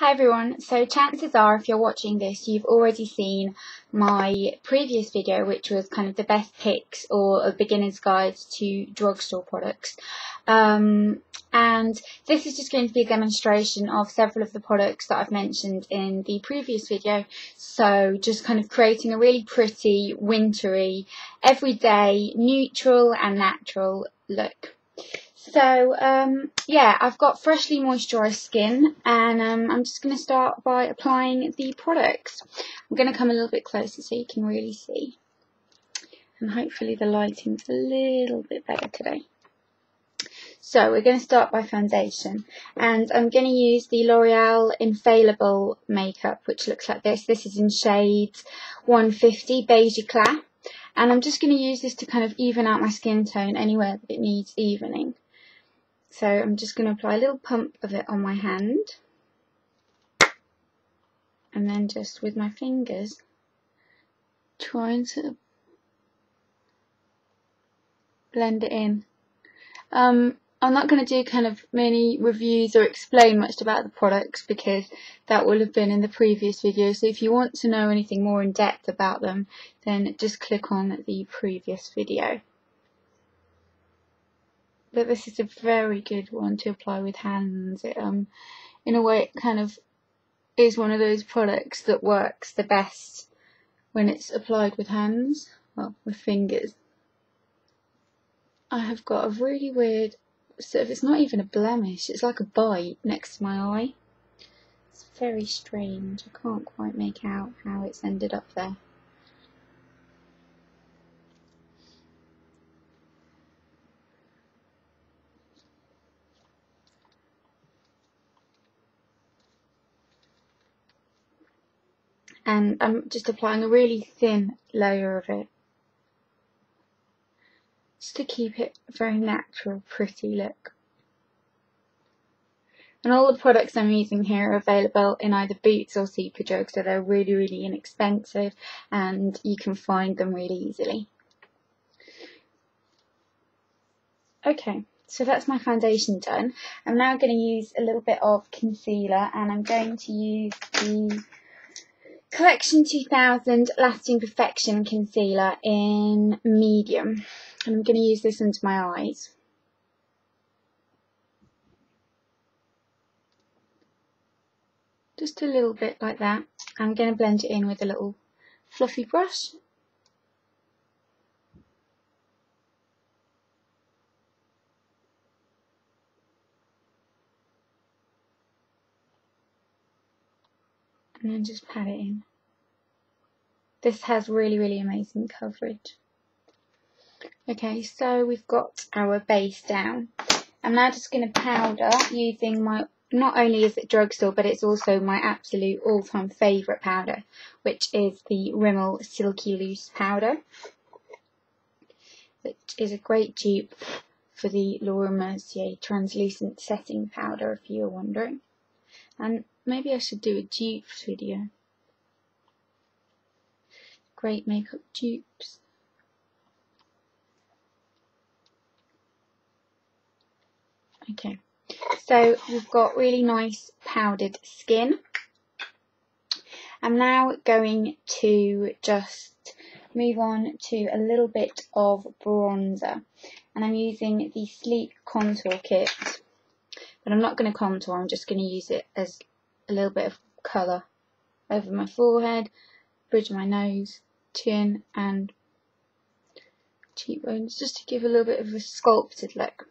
Hi everyone, so chances are if you're watching this you've already seen my previous video, which was kind of the best picks or a beginner's guide to drugstore products, and this is just going to be a demonstration of several of the products that I've mentioned in the previous video. So just kind of creating a really pretty, wintry, everyday, neutral and natural look. So yeah, I've got freshly moisturised skin, and I'm just going to start by applying the products. I'm going to come a little bit closer so you can really see, and hopefully the lighting's a little bit better today. So we're going to start by foundation, and I'm going to use the L'Oreal Infallible makeup, which looks like this. This is in shades 150 Beige Eclat, and I'm just going to use this to kind of even out my skin tone anywhere that it needs evening. So I'm just going to apply a little pump of it on my hand, and then just with my fingers trying to blend it in. I'm not going to do kind of many reviews or explain much about the products because that will have been in the previous video. So if you want to know anything more in depth about them, then just click on the previous video. But this is a very good one to apply with hands. It, in a way, it kind of is one of those products that works the best when it's applied with hands, well, with fingers. I have got a really weird, sort of, it's not even a blemish, it's like a bite next to my eye. It's very strange. I can't quite make out how it's ended up there. And I'm just applying a really thin layer of it, just to keep it a very natural, pretty look. And all the products I'm using here are available in either Boots or Superdrug, so they're really, really inexpensive and you can find them really easily. Okay, so that's my foundation done. I'm now going to use a little bit of concealer, and I'm going to use the Collection 2000 Lasting Perfection Concealer in medium. And I'm going to use this under my eyes. Just a little bit like that. I'm going to blend it in with a little fluffy brush. And then just pat it in. This has really, really amazing coverage. Okay, so we've got our base down. I'm now just going to powder using my, not only is it drugstore, but it's also my absolute all-time favourite powder, which is the Rimmel Silky Loose powder, which is a great dupe for the Laura Mercier translucent setting powder, if you're wondering. And maybe I should do a dupes video. Great makeup dupes. Okay, so we've got really nice powdered skin. I'm now going to just move on to a little bit of bronzer, and I'm using the Sleek Contour Kit, but I'm not going to contour, I'm just going to use it as a little bit of colour over my forehead, bridge of my nose, chin and cheekbones, just to give a little bit of a sculpted look.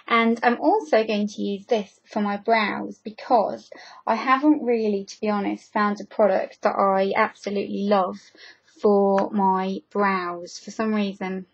And I'm also going to use this for my brows because I haven't really, to be honest, found a product that I absolutely love for my brows. For some reason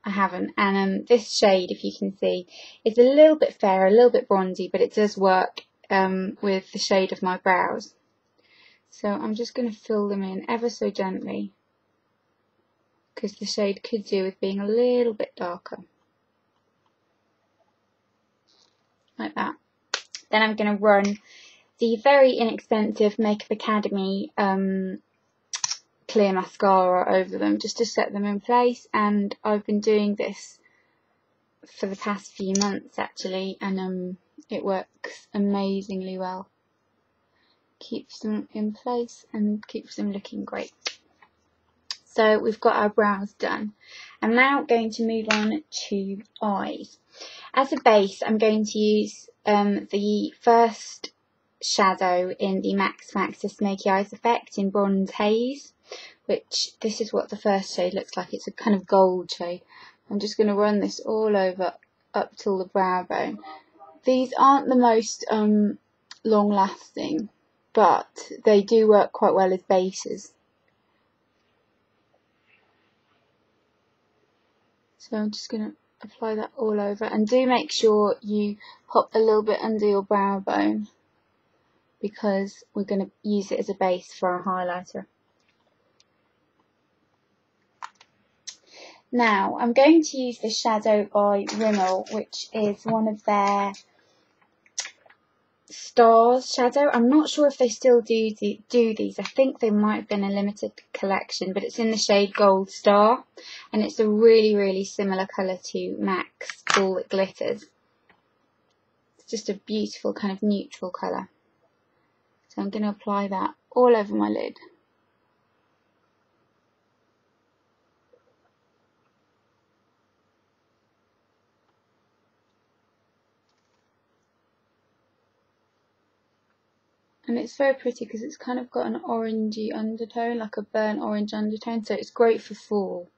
I haven't, and this shade, if you can see, is a little bit fair, a little bit bronzy, but it does work with the shade of my brows. So I'm just going to fill them in ever so gently because the shade could do with being a little bit darker. Like that. Then I'm going to run the very inexpensive Makeup Academy clear mascara over them just to set them in place, and I've been doing this for the past few months actually, and it works amazingly well. keeps them in place and keeps them looking great. So we've got our brows done. I'm now going to move on to eyes. As a base, I'm going to use the first shadow in the Max Factor Smoky Eyes effect in Bronze Haze, which this is what the first shade looks like. It's a kind of gold shade. I'm just going to run this all over up till the brow bone. These aren't the most long lasting, but they do work quite well as bases. So I'm just going to apply that all over, and do make sure you pop a little bit under your brow bone because we're going to use it as a base for our highlighter. Now I'm going to use the shadow by Rimmel, which is one of their Stars shadow. I'm not sure if they still do these. I think they might have been a limited collection, but it's in the shade Gold Star, and it's a really similar colour to MAC's All That Glitters. It's just a beautiful kind of neutral colour. So I'm going to apply that all over my lid. And it's very pretty because it's kind of got an orangey undertone, like a burnt orange undertone, so it's great for fall.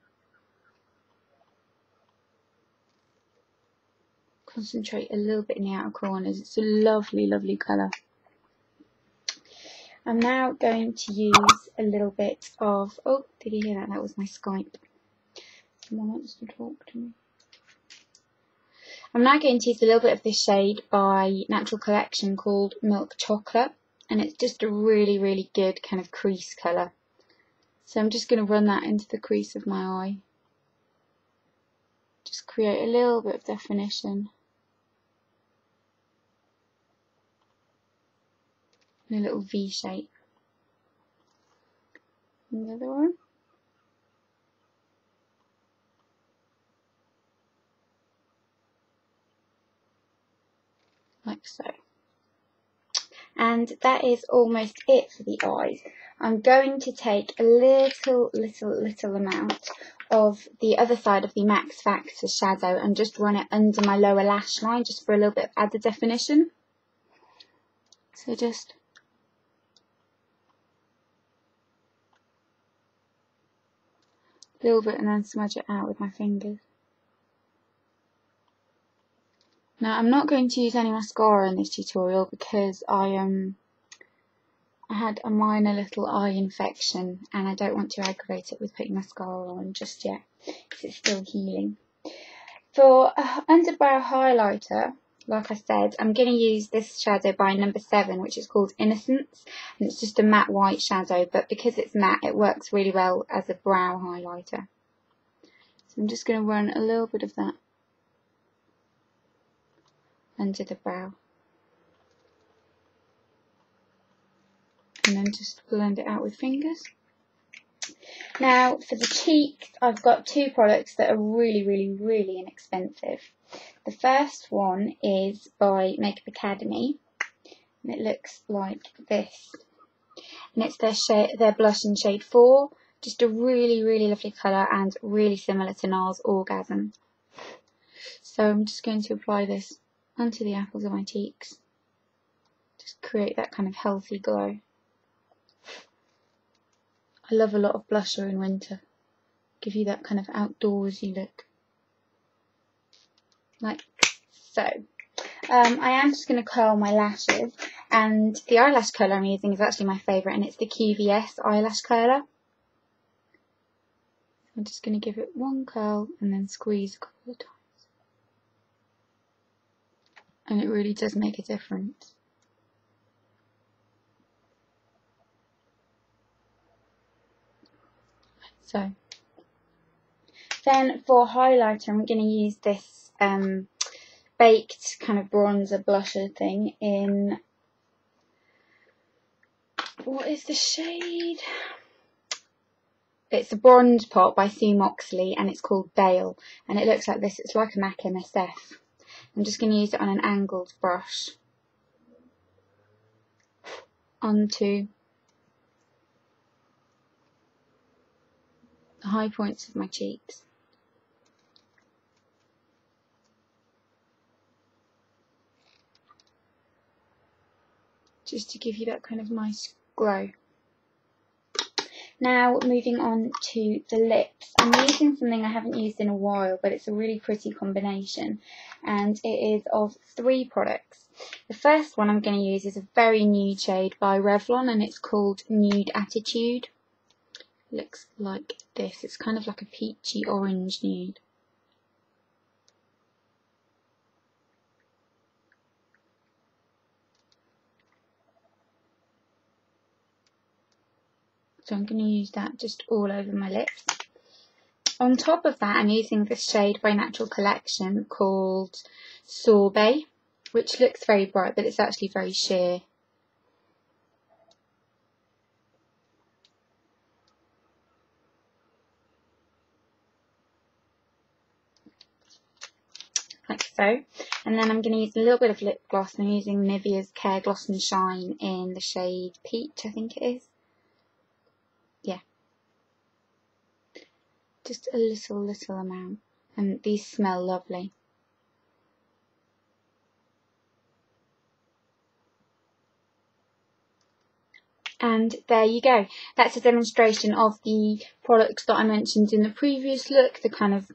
Concentrate a little bit in the outer corners. It's a lovely colour. I'm now going to use a little bit of, oh, did you hear that? That was my Skype. Someone wants to talk to me. I'm now going to use a little bit of this shade by Natural Collection called Milk Chocolate. And it's just a really good kind of crease colour. So I'm just going to run that into the crease of my eye. Just create a little bit of definition. And a little V shape. And the other one. Like so. And that is almost it for the eyes. I'm going to take a little amount of the other side of the Max Factor shadow and just run it under my lower lash line just for a little bit of added definition. So just a little bit and then smudge it out with my fingers. Now I'm not going to use any mascara in this tutorial because I had a minor little eye infection and I don't want to aggravate it with putting mascara on just yet because it's still healing. For underbrow highlighter, like I said, I'm going to use this shadow by number 7, which is called Innocence, and it's just a matte white shadow, but because it's matte it works really well as a brow highlighter. So I'm just going to run a little bit of that under the brow. And then just blend it out with fingers. Now for the cheeks, I've got 2 products that are really inexpensive. The first one is by Makeup Academy, and it looks like this. And it's their blush in shade 4, just a really lovely colour and really similar to NARS Orgasm. So I'm just going to apply this onto the apples of my cheeks. Just create that kind of healthy glow. I love a lot of blusher in winter. Give you that kind of outdoorsy look. Like so. I am just going to curl my lashes, and the eyelash curler I'm using is actually my favourite, and it's the QVS eyelash curler. I'm just going to give it one curl and then squeeze a couple of times. And it really does make a difference. So, then for highlighter, I'm going to use this baked kind of bronzer blusher thing in, what is the shade? It's a Bronze Pot by Sue Moxley, and it's called Dale, and it looks like this. It's like a MAC MSF. I'm just going to use it on an angled brush. onto the high points of my cheeks. Just to give you that kind of nice glow. Now moving on to the lips. I'm using something I haven't used in a while, but it's a really pretty combination, and it is of 3 products. The first one I'm going to use is a very nude shade by Revlon, and it's called Nude Attitude. It looks like this. It's kind of like a peachy orange nude. So I'm going to use that just all over my lips. On top of that, I'm using this shade by Natural Collection called Sorbet, which looks very bright, but it's actually very sheer. Like so. And then I'm going to use a little bit of lip gloss. I'm using Nivea's Care Gloss and Shine in the shade Peach, I think it is. Yeah. Just a little amount. And these smell lovely. And there you go. That's a demonstration of the products that I mentioned in the previous look. The kind of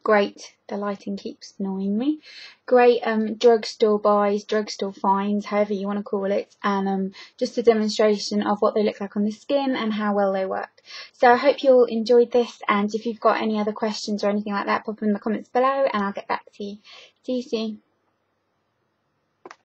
great, the lighting keeps annoying me, great drugstore buys, drugstore finds, however you want to call it, and just a demonstration of what they look like on the skin and how well they work. So I hope you all enjoyed this, and if you've got any other questions or anything like that, pop them in the comments below and I'll get back to you. See you soon.